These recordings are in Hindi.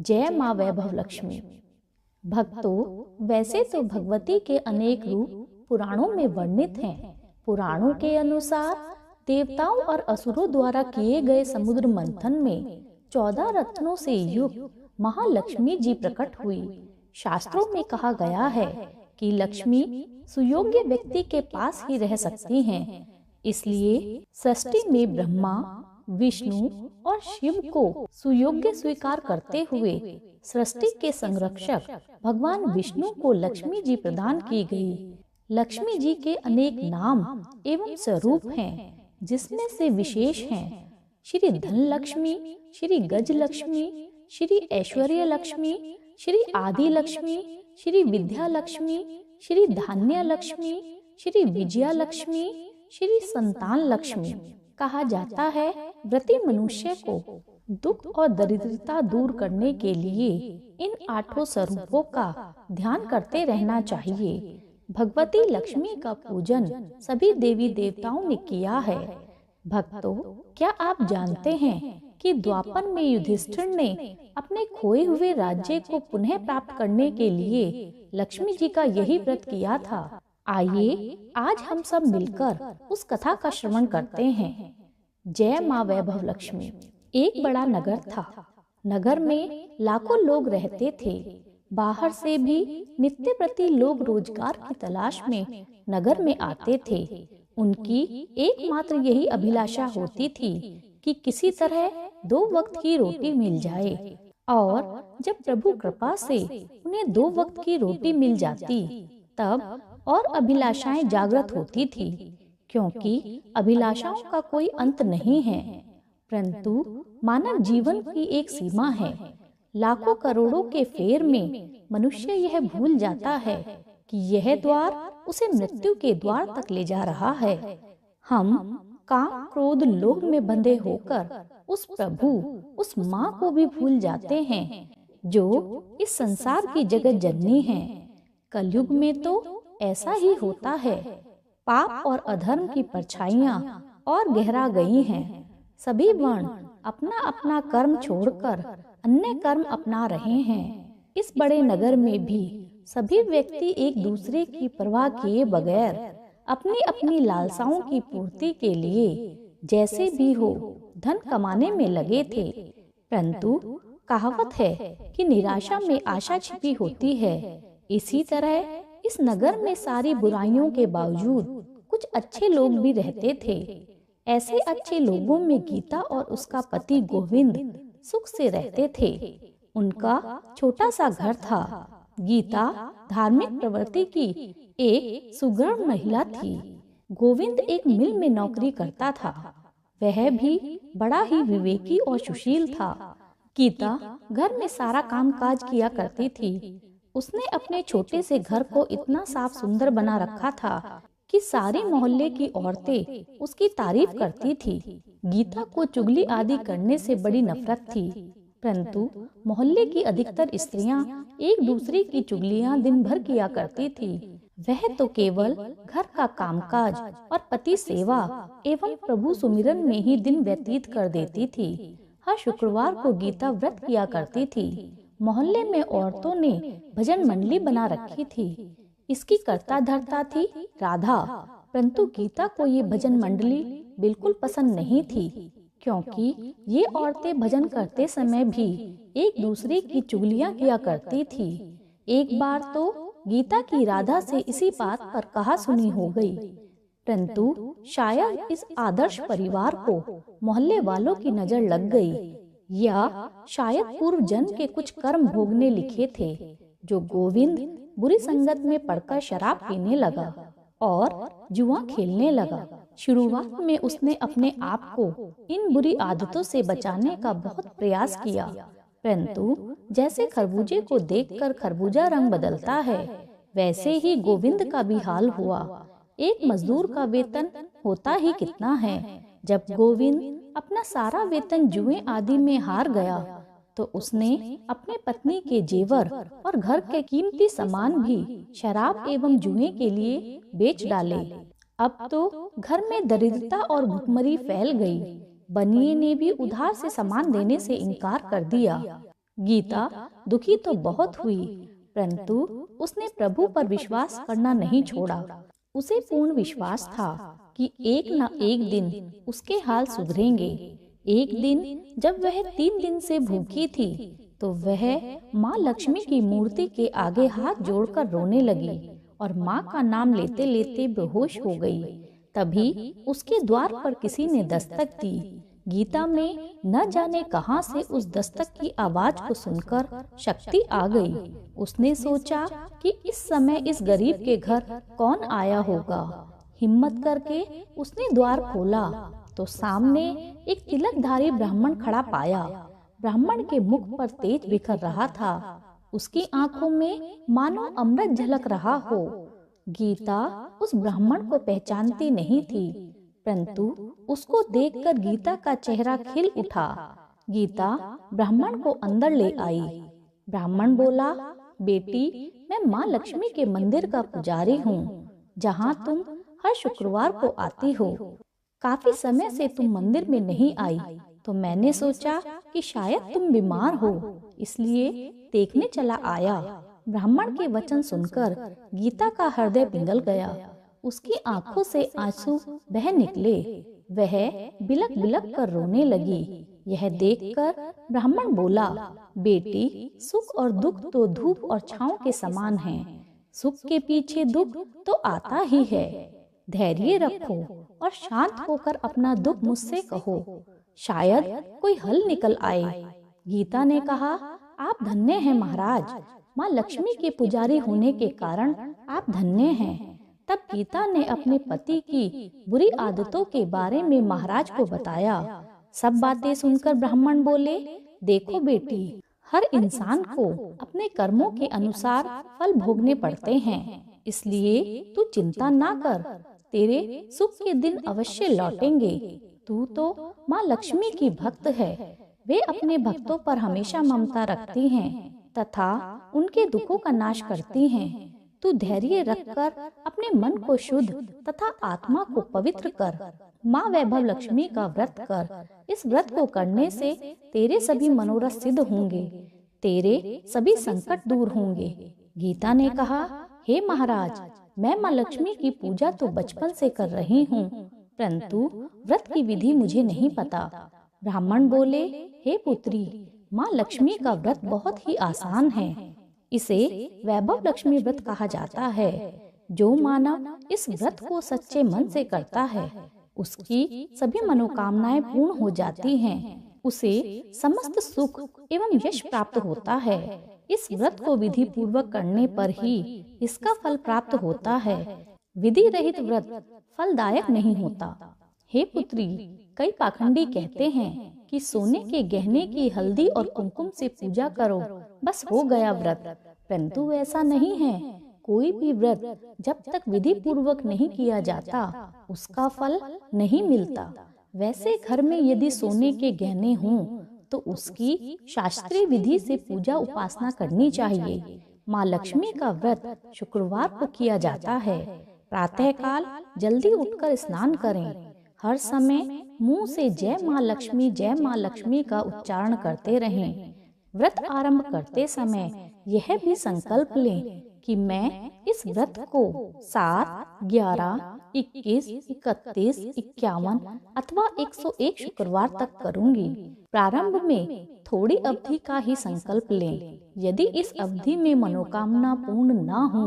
जय माँ वैभव लक्ष्मी। भक्तों, वैसे तो भगवती के अनेक रूप पुराणों में वर्णित हैं। पुराणों के अनुसार देवताओं और असुरों द्वारा किए गए समुद्र मंथन में 14 रत्नों से युक्त महालक्ष्मी जी प्रकट हुई। शास्त्रों में कहा गया है कि लक्ष्मी सुयोग्य व्यक्ति के पास ही रह सकती हैं। इसलिए सृष्टि में ब्रह्मा, विष्णु और शिव को सुयोग्य स्वीकार करते हुए सृष्टि के संरक्षक भगवान विष्णु को लक्ष्मी जी प्रदान की गई। लक्ष्मी जी के अनेक नाम एवं स्वरूप हैं, जिसमें से विशेष हैं श्री धन लक्ष्मी, श्री गज लक्ष्मी, श्री ऐश्वर्य लक्ष्मी, श्री आदि लक्ष्मी, श्री विद्या लक्ष्मी, श्री धान्य लक्ष्मी, श्री विजया लक्ष्मी, श्री संतान लक्ष्मी। कहा जाता है व्रती मनुष्य को दुख और दरिद्रता दूर करने के लिए इन 8 स्वरूपों का ध्यान करते रहना चाहिए। भगवती लक्ष्मी का पूजन सभी देवी देवताओं ने किया है। भक्तों, क्या आप जानते हैं कि द्वापर में युधिष्ठिर ने अपने खोए हुए राज्य को पुनः प्राप्त करने के लिए लक्ष्मी जी का यही व्रत किया था। आइए आज हम सब मिलकर उस कथा का श्रवण करते हैं। जय माँ वैभव लक्ष्मी। एक बड़ा नगर था। नगर में लाखों लोग रहते थे। बाहर से भी नित्य प्रति लोग रोजगार की तलाश में नगर में आते थे। उनकी एकमात्र यही अभिलाषा होती थी कि किसी तरह 2 वक्त की रोटी मिल जाए। और जब प्रभु कृपा से उन्हें 2 वक्त की रोटी मिल जाती, तब और अभिलाषाएं जागृत होती थी, क्योंकि अभिलाषाओं का कोई अंत नहीं है। परंतु मानव जीवन की एक सीमा है। लाखों करोड़ों के फेर में मनुष्य यह भूल जाता है कि यह द्वार उसे मृत्यु के द्वार तक ले जा रहा है। हम काम, क्रोध, लोभ में बंधे होकर उस प्रभु, उस माँ को भी भूल जाते हैं, जो इस संसार की जगत जननी है। कलयुग में तो ऐसा ही होता है। पाप और अधर्म की परछाइयां और गहरा गई हैं। सभी वर्ण अपना अपना कर्म छोड़कर अन्य कर्म अपना रहे हैं। इस बड़े नगर में भी सभी व्यक्ति एक दूसरे की परवाह किए बगैर अपनी अपनी लालसाओं की पूर्ति के लिए जैसे भी हो धन कमाने में लगे थे। परंतु कहावत है कि निराशा में आशा छिपी होती है। इसी तरह इस नगर में सारी बुराइयों के बावजूद कुछ अच्छे लोग भी रहते थे। ऐसे अच्छे लोगों में गीता और उसका पति गोविंद सुख से रहते थे। उनका छोटा सा घर था। गीता धार्मिक प्रवृत्ति की एक सुगढ़ महिला थी। गोविंद एक मिल में नौकरी करता था। वह भी बड़ा ही विवेकी और सुशील था। गीता घर में सारा कामकाज किया करती थी। उसने अपने छोटे से घर को इतना साफ सुंदर बना रखा था कि सारे मोहल्ले की औरतें उसकी तारीफ करती थी। गीता को चुगली आदि करने से बड़ी नफरत थी, परंतु मोहल्ले की अधिकतर स्त्रियां एक दूसरे की चुगलियां दिन भर किया करती थी। वह तो केवल घर का कामकाज और पति सेवा एवं प्रभु सुमिरन में ही दिन व्यतीत कर देती थी। हर शुक्रवार को गीता व्रत किया करती थी। मोहल्ले में औरतों ने भजन मंडली बना रखी थी। इसकी कर्ता धर्ता थी राधा। परंतु गीता को ये भजन मंडली बिल्कुल पसंद नहीं थी, क्योंकि ये औरतें भजन करते समय भी एक दूसरे की चुगलियां किया करती थी। एक बार तो गीता की राधा से इसी बात पर कहा सुनी हो गई। परंतु शायद इस आदर्श परिवार को मोहल्ले वालों की नजर लग गई, या शायद पूर्व जन्म के कुछ कर्म भोगने लिखे थे, जो गोविंद बुरी संगत में पड़कर शराब पीने लगा और जुआ खेलने लगा। शुरुआत में उसने अपने आप को इन बुरी आदतों से बचाने का बहुत प्रयास किया, परंतु जैसे खरबूजे को देखकर खरबूजा रंग बदलता है, वैसे ही गोविंद का भी हाल हुआ। एक मजदूर का वेतन होता ही कितना है। जब गोविंद अपना सारा वेतन जुए आदि में हार गया, तो उसने अपने पत्नी के जेवर और घर के कीमती सामान भी शराब एवं जुए के लिए बेच डाले। अब तो घर में दरिद्रता और भुखमरी फैल गई। बनिए ने भी उधार से सामान देने से इनकार कर दिया। गीता दुखी तो बहुत हुई, परंतु उसने प्रभु पर विश्वास करना नहीं छोड़ा। उसे पूर्ण विश्वास था कि एक न एक दिन उसके हाल सुधरेंगे। एक दिन जब वह 3 दिन से भूखी थी, तो वह माँ लक्ष्मी की मूर्ति के आगे हाथ जोड़कर रोने लगी और माँ का नाम लेते लेते बेहोश हो गई। तभी उसके द्वार पर किसी ने दस्तक दी। गीता में न जाने कहां से उस दस्तक की आवाज को सुनकर शक्ति आ गई। उसने सोचा कि इस समय इस गरीब के घर कौन आया होगा। हिम्मत करके उसने द्वार खोला तो सामने एक तिलकधारी ब्राह्मण खड़ा पाया। ब्राह्मण के मुख पर तेज बिखर रहा था। उसकी आंखों में मानो अमृत झलक रहा हो। गीता उस ब्राह्मण को पहचानती नहीं थी, परंतु उसको देखकर गीता का चेहरा खिल उठा। गीता ब्राह्मण को अंदर ले आई। ब्राह्मण बोला, बेटी, मैं माँ लक्ष्मी के मंदिर का पुजारी हूँ, जहाँ तुम हर शुक्रवार को आती हो। काफी समय से तुम मंदिर में नहीं आई, तो मैंने सोचा कि शायद तुम बीमार हो, इसलिए देखने चला आया। ब्राह्मण के वचन सुनकर गीता का हृदय पिघल गया। उसकी आंखों से आंसू बह निकले। वह बिलक बिलक कर रोने लगी। यह देखकर ब्राह्मण बोला, बेटी, सुख और दुख तो धूप और छांव के समान हैं। सुख के पीछे दुख तो आता ही है। धैर्य रखो और शांत होकर अपना दुख मुझसे कहो, शायद कोई हल निकल आए। गीता ने कहा, आप धन्य हैं महाराज। माँ लक्ष्मी के पुजारी होने के कारण आप धन्य हैं। तब गीता ने अपने पति की बुरी आदतों के बारे में महाराज को बताया। सब बातें सुनकर ब्राह्मण बोले, देखो बेटी, हर इंसान को अपने कर्मों के अनुसार फल भोगने पड़ते हैं, इसलिए तू चिंता ना कर, तेरे सुख के दिन अवश्य लौटेंगे। तू तो माँ लक्ष्मी की भक्त है। वे अपने भक्तों पर हमेशा ममता रखती हैं तथा उनके दुखों का नाश करती हैं। तू धैर्य रखकर अपने मन को शुद्ध तथा आत्मा को पवित्र कर। माँ वैभव लक्ष्मी का व्रत कर। इस व्रत को करने से तेरे सभी मनोरथ सिद्ध होंगे, तेरे सभी संकट दूर होंगे। गीता ने कहा, हे महाराज, मैं माँ लक्ष्मी की पूजा तो बचपन से कर रही हूँ, परंतु व्रत की विधि मुझे नहीं पता। ब्राह्मण बोले, हे पुत्री, माँ लक्ष्मी का व्रत बहुत ही आसान है। इसे वैभव लक्ष्मी व्रत कहा जाता है। जो मानव इस व्रत को सच्चे मन से करता है, उसकी सभी मनोकामनाएं पूर्ण हो जाती हैं। उसे समस्त सुख एवं यश प्राप्त होता है। इस व्रत को विधि पूर्वक करने पर ही इसका फल प्राप्त होता है। विधि रहित व्रत फलदायक नहीं होता। हे पुत्री, कई पाखंडी कहते हैं कि सोने के गहने की हल्दी और कुमकुम से पूजा करो, बस हो गया व्रत, परंतु ऐसा नहीं है। कोई भी व्रत जब तक विधि पूर्वक नहीं किया जाता, उसका फल नहीं मिलता। वैसे घर में यदि सोने के गहने हों, तो उसकी शास्त्रीय विधि से पूजा उपासना करनी चाहिए। माँ लक्ष्मी का व्रत शुक्रवार को किया जाता है। प्रातःकाल जल्दी उठकर स्नान करें। हर समय मुंह से जय माँ लक्ष्मी का उच्चारण करते रहें। व्रत आरंभ करते समय यह भी संकल्प लें कि मैं इस व्रत को 7, 11, 21, 31, 51 अथवा 101 शुक्रवार तक करूंगी। प्रारंभ में थोड़ी अवधि का ही संकल्प लें। यदि इस अवधि में मनोकामना पूर्ण न हो,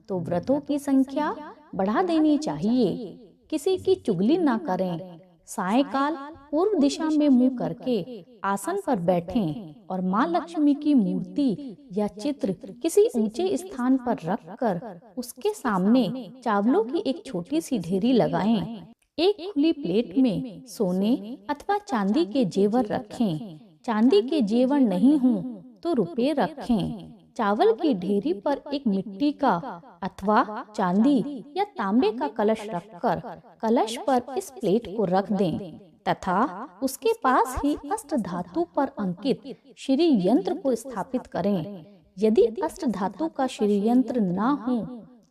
तो व्रतों की संख्या बढ़ा देनी चाहिए। किसी की चुगली ना करें। सायंकाल पूर्व दिशा में मुंह करके आसन पर बैठें और माँ लक्ष्मी की मूर्ति या चित्र किसी ऊंचे स्थान पर रखकर उसके सामने चावलों की एक छोटी सी ढेरी लगाएं। एक खुली प्लेट में सोने अथवा चांदी के जेवर रखें। चांदी के जेवर नहीं हो तो रुपए रखें। चावल की ढेरी पर एक मिट्टी का अथवा चांदी या तांबे का कलश रखकर कलश पर इस प्लेट को रख दें तथा उसके पास ही अष्ट धातु पर अंकित श्री यंत्र को स्थापित करें। यदि अष्ट धातु का श्री यंत्र न हो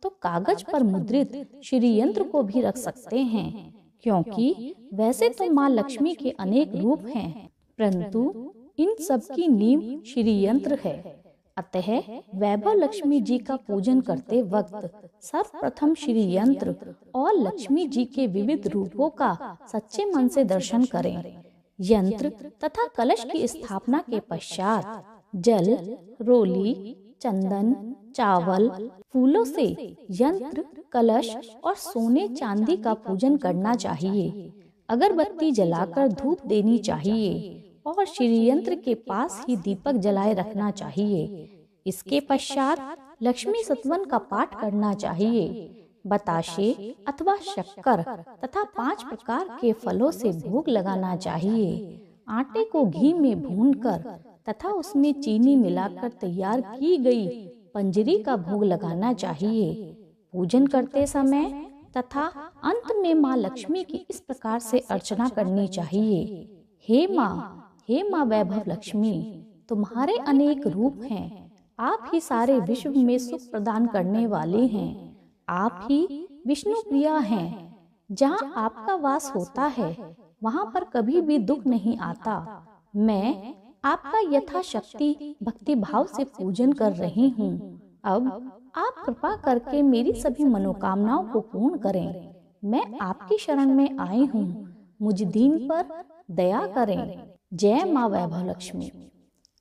तो कागज पर मुद्रित श्री यंत्र को भी रख सकते हैं, क्योंकि वैसे तो माँ लक्ष्मी के अनेक रूप हैं, परंतु इन सब की नींव श्री यंत्र है। अतः वैभव लक्ष्मी जी का पूजन करते वक्त सर्वप्रथम श्री यंत्र और लक्ष्मी जी के विविध रूपों का सच्चे मन से दर्शन करें। यंत्र तथा कलश की स्थापना के पश्चात जल, रोली, चंदन, चावल, फूलों से यंत्र, कलश और सोने चांदी का पूजन करना चाहिए। अगरबत्ती जलाकर धूप देनी चाहिए और श्री यंत्र के पास ही दीपक जलाए रखना चाहिए। इसके पश्चात लक्ष्मी सतवन का पाठ करना चाहिए। बताशे अथवा शक्कर तथा 5 प्रकार के फलों से भोग लगाना चाहिए। आटे को घी में भूनकर तथा उसमें चीनी मिलाकर तैयार की गई पंजरी का भोग लगाना चाहिए। पूजन करते समय तथा अंत में माँ लक्ष्मी की इस प्रकार से अर्चना करनी चाहिए। हे माँ वैभव लक्ष्मी, तुम्हारे अनेक रूप हैं। आप ही सारे विश्व में सुख प्रदान करने वाले हैं। आप ही विष्णु प्रिया हैं। जहाँ आपका वास होता है वहाँ पर कभी भी दुख नहीं आता। मैं आपका यथाशक्ति भक्ति भाव से पूजन कर रही हूँ। अब आप कृपा करके मेरी सभी मनोकामनाओं को पूर्ण करें। मैं आपकी शरण में आई हूँ। मुझ दीन पर दया करें। जय माँ वैभव लक्ष्मी।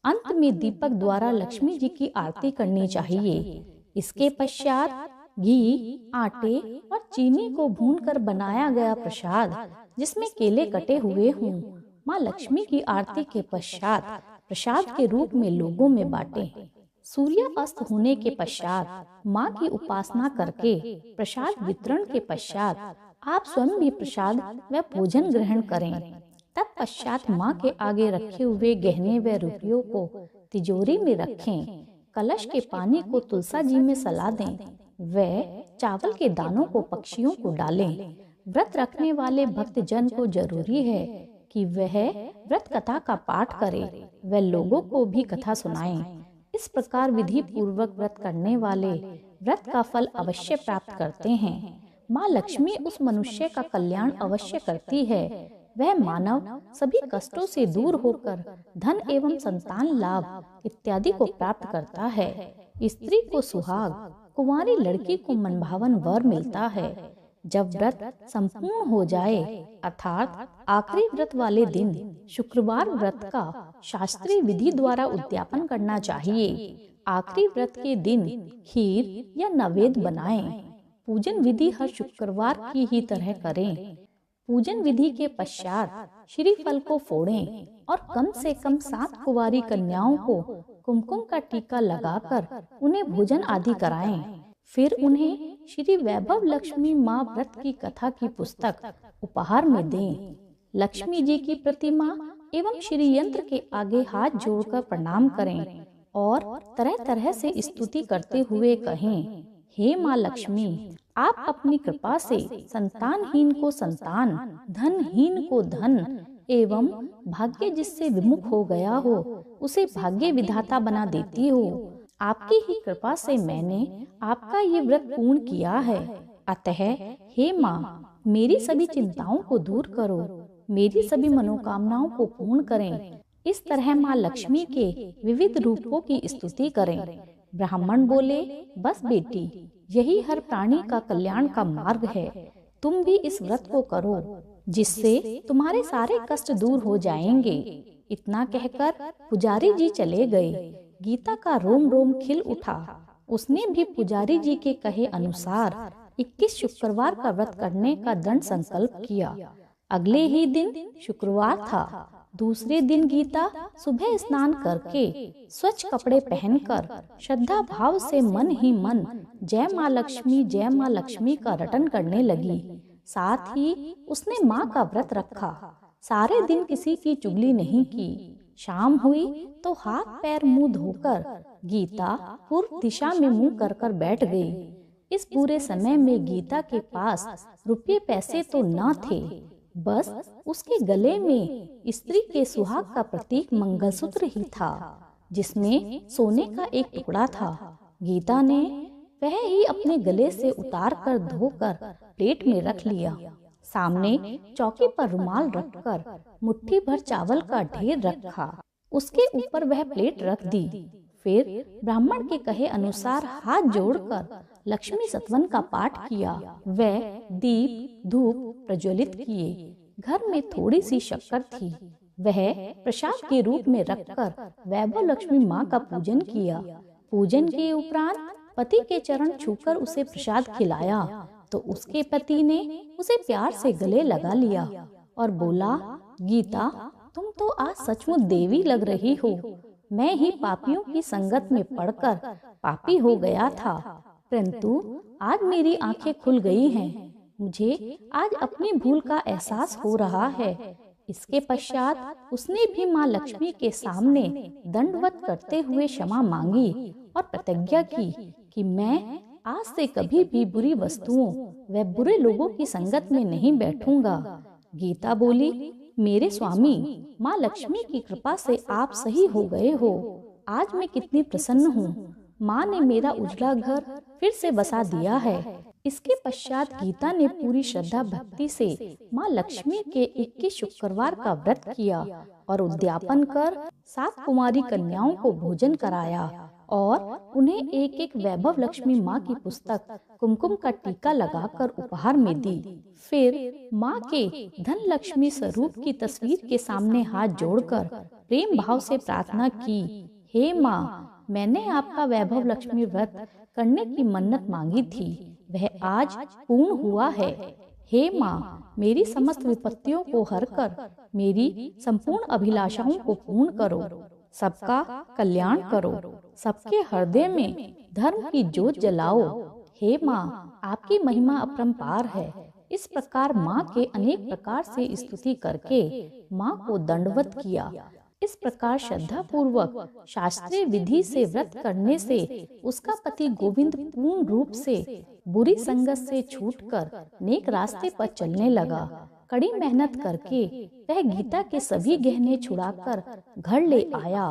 अंत में दीपक द्वारा लक्ष्मी जी की आरती करनी चाहिए। इसके पश्चात घी, आटे और चीनी को भूनकर बनाया गया प्रसाद, जिसमें केले कटे हुए हों, माँ लक्ष्मी की आरती के पश्चात प्रसाद के रूप में लोगों में बांटें। सूर्य अस्त होने के पश्चात माँ की उपासना करके प्रसाद वितरण के पश्चात आप स्वयं भी प्रसाद व भोजन ग्रहण करें। तत्पश्चात माँ के आगे रखे हुए गहने व रुपयों को तिजोरी में रखें। कलश के पानी को तुलसा जी में सला दें व चावल के दानों को पक्षियों को डालें। व्रत रखने वाले भक्त जन को जरूरी है कि वह व्रत कथा का पाठ करे व लोगों को भी कथा सुनाएं। इस प्रकार विधि पूर्वक व्रत करने वाले व्रत का फल अवश्य प्राप्त करते हैं। माँ लक्ष्मी उस मनुष्य का कल्याण अवश्य करती है। वह मानव सभी कष्टों से दूर होकर धन एवं संतान लाभ इत्यादि को प्राप्त करता है। स्त्री को सुहाग, कुंवारी लड़की को मनभावन वर मिलता है। जब व्रत संपूर्ण हो जाए अर्थात आखिरी व्रत वाले दिन शुक्रवार व्रत का शास्त्रीय विधि द्वारा उद्यापन करना चाहिए। आखिरी व्रत के दिन खीर या नैवेद्य बनाएं। पूजन विधि हर शुक्रवार की ही तरह करें। पूजन विधि के पश्चात श्रीफल को फोड़ें और कम से कम 7 कुंवारी कन्याओं को कुमकुम का टीका लगाकर उन्हें भोजन आदि कराएं। फिर उन्हें श्री वैभव लक्ष्मी माँ व्रत की कथा की पुस्तक उपहार में दें। लक्ष्मी जी की प्रतिमा एवं श्री यंत्र के आगे हाथ जोड़कर प्रणाम करें और तरह तरह से स्तुति करते हुए कहें, हे माँ लक्ष्मी, आप अपनी कृपा से संतानहीन को संतान, धनहीन को धन एवं भाग्य जिससे विमुख हो गया हो उसे भाग्य विधाता बना देती हो। आपकी ही कृपा से मैंने आपका ये व्रत पूर्ण किया है। अतः हे माँ, मेरी सभी चिंताओं को दूर करो, मेरी सभी मनोकामनाओं को पूर्ण करें। इस तरह माँ लक्ष्मी के विविध रूपों की स्तुति करें। ब्राह्मण बोले, बस बेटी, यही हर प्राणी का कल्याण का मार्ग है। तुम भी इस व्रत को करो, जिससे तुम्हारे सारे कष्ट दूर हो जाएंगे। इतना कहकर पुजारी जी चले गए। गीता का रोम रोम खिल उठा। उसने भी पुजारी जी के कहे अनुसार 21 शुक्रवार का व्रत करने का दृढ़ संकल्प किया। अगले ही दिन शुक्रवार था। दूसरे दिन गीता सुबह स्नान करके स्वच्छ कपड़े पहनकर श्रद्धा भाव से मन ही मन जय माँ लक्ष्मी का रटन करने लगी। साथ ही उसने माँ का व्रत रखा। सारे दिन किसी की चुगली नहीं की। शाम हुई तो हाथ पैर मुंह धोकर गीता पूर्व दिशा में मुंह कर कर बैठ गई। इस पूरे समय में गीता के पास रुपये पैसे तो न थे, बस उसके गले में स्त्री के सुहाग का प्रतीक मंगलसूत्र ही था, जिसमें सोने का एक टुकड़ा था। गीता ने वह ही अपने गले से उतार कर धोकर प्लेट में रख लिया। सामने चौकी पर रुमाल रखकर मुट्ठी भर चावल का ढेर रखा। उसके ऊपर वह प्लेट रख दी। फिर ब्राह्मण के कहे अनुसार हाथ जोड़कर लक्ष्मी सतवन का पाठ किया। वह दीप धूप प्रज्वलित किए। घर में थोड़ी सी शक्कर थी, वह प्रसाद के रूप में रखकर वैभव लक्ष्मी माँ का पूजन किया। पूजन के उपरांत पति के चरण छूकर उसे प्रसाद खिलाया तो उसके पति ने उसे प्यार से गले लगा लिया और बोला, गीता, तुम तो आज सचमुच देवी लग रही हो। मैं ही पापियों की संगत में पड़कर पापी हो गया था, परंतु आज मेरी आंखें खुल गई हैं। मुझे आज अपनी भूल का एहसास हो रहा है। इसके पश्चात उसने भी माँ लक्ष्मी के सामने दंडवत करते हुए क्षमा मांगी और प्रतिज्ञा की कि मैं आज से कभी भी बुरी वस्तुओं व बुरे लोगों की संगत में नहीं बैठूंगा। गीता बोली, मेरे स्वामी, माँ लक्ष्मी की कृपा से आप सही हो गए हो। आज मैं कितनी प्रसन्न हूँ। माँ ने मेरा उजला घर फिर से बसा दिया है। इसके पश्चात गीता ने पूरी श्रद्धा भक्ति से माँ लक्ष्मी के 21 शुक्रवार का व्रत किया और उद्यापन कर 7 कुमारी कन्याओं को भोजन कराया और उन्हें एक एक वैभव लक्ष्मी माँ की पुस्तक कुमकुम का टीका लगाकर उपहार में दी। फिर माँ के धन लक्ष्मी स्वरूप की तस्वीर के सामने हाथ जोड़कर प्रेम भाव से प्रार्थना की, हे माँ, मैंने आपका वैभव लक्ष्मी व्रत करने की मन्नत मांगी थी, वह आज पूर्ण हुआ है। हे माँ, मेरी समस्त विपत्तियों को हर कर मेरी संपूर्ण अभिलाषाओं को पूर्ण करो, सबका कल्याण करो, सबके हृदय में धर्म की ज्योत जलाओ। हे माँ, आपकी महिमा अपरंपार है। इस प्रकार माँ के अनेक प्रकार से स्तुति करके माँ को दंडवत किया। इस प्रकार श्रद्धा पूर्वक शास्त्रीय विधि से व्रत करने से उसका पति गोविंद पूर्ण रूप से बुरी संगत से छूटकर नेक रास्ते पर चलने लगा। कड़ी मेहनत करके वह गीता के सभी गहने छुड़ाकर घर ले आया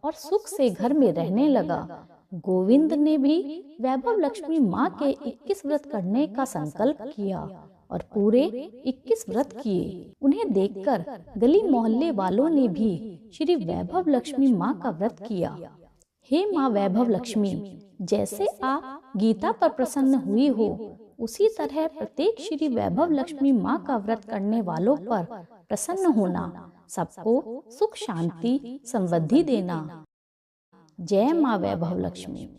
और सुख से घर में रहने लगा। गोविंद ने भी वैभव लक्ष्मी माँ के 21 व्रत करने का संकल्प किया और पूरे 21 व्रत किए। उन्हें देखकर गली मोहल्ले वालों ने भी श्री वैभव लक्ष्मी माँ का व्रत किया। हे माँ वैभव लक्ष्मी, जैसे आप गीता पर प्रसन्न हुई हो, उसी तरह प्रत्येक श्री वैभव लक्ष्मी माँ का व्रत करने वालों पर प्रसन्न होना, सबको सुख शांति समृद्धि देना। जय माँ वैभव लक्ष्मी।